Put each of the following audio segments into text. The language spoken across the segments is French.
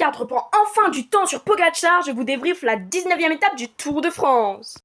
Vingegaard reprend enfin du temps sur Pogačar, je vous débriefe la 19e étape du Tour de France.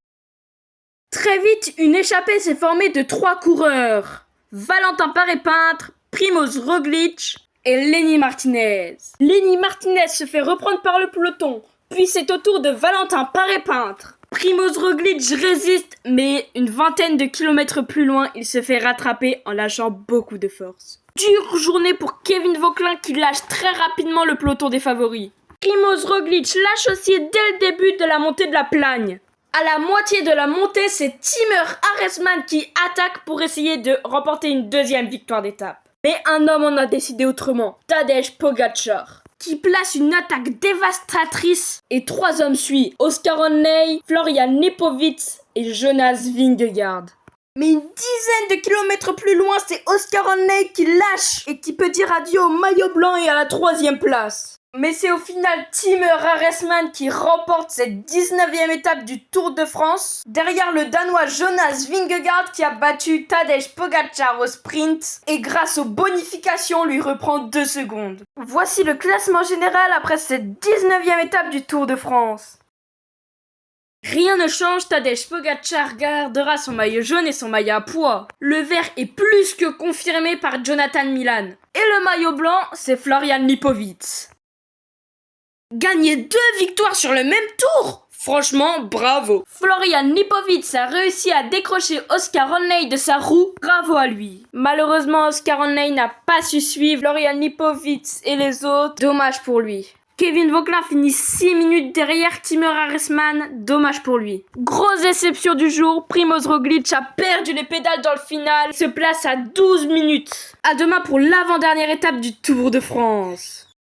Très vite, une échappée s'est formée de 3 coureurs. Valentin Paré-Peintre, Primož Roglič et Lenny Martinez. Lenny Martinez se fait reprendre par le peloton, puis c'est au tour de Valentin Paré-Peintre. Primož Roglič résiste, mais une vingtaine de kilomètres plus loin, il se fait rattraper en lâchant beaucoup de force. Dure journée pour Kevin Vauquelin qui lâche très rapidement le peloton des favoris. Primož Roglič lâche aussi dès le début de la montée de la Plagne. À la moitié de la montée, c'est Timur Arensman qui attaque pour essayer de remporter une deuxième victoire d'étape. Mais un homme en a décidé autrement, Tadej Pogačar, qui place une attaque dévastatrice et 3 hommes suivent, Oscar Onley, Florian Nepovitz et Jonas Vingegaard. Mais une dizaine de kilomètres plus loin, c'est Oscar Onley qui lâche et qui peut dire adieu au maillot blanc et à la 3e place. Mais c'est au final Timur Arensman qui remporte cette 19e étape du Tour de France, derrière le Danois Jonas Vingegaard qui a battu Tadej Pogačar au sprint et grâce aux bonifications lui reprend 2 secondes. Voici le classement général après cette 19e étape du Tour de France. Rien ne change, Tadej Pogačar gardera son maillot jaune et son maillot à pois. Le vert est plus que confirmé par Jonathan Milan. Et le maillot blanc, c'est Florian Nepovitz. Gagner 2 victoires sur le même tour! Franchement, bravo! Florian Nepovitz a réussi à décrocher Oscar Onley de sa roue, bravo à lui. Malheureusement, Oscar Onley n'a pas su suivre Florian Nepovitz et les autres, dommage pour lui. Kevin Vauquelin finit 6 minutes derrière Timur Arensman, dommage pour lui. Grosse déception du jour, Primož Roglič a perdu les pédales dans le final, se place à 12 minutes. À demain pour l'avant-dernière étape du Tour de France.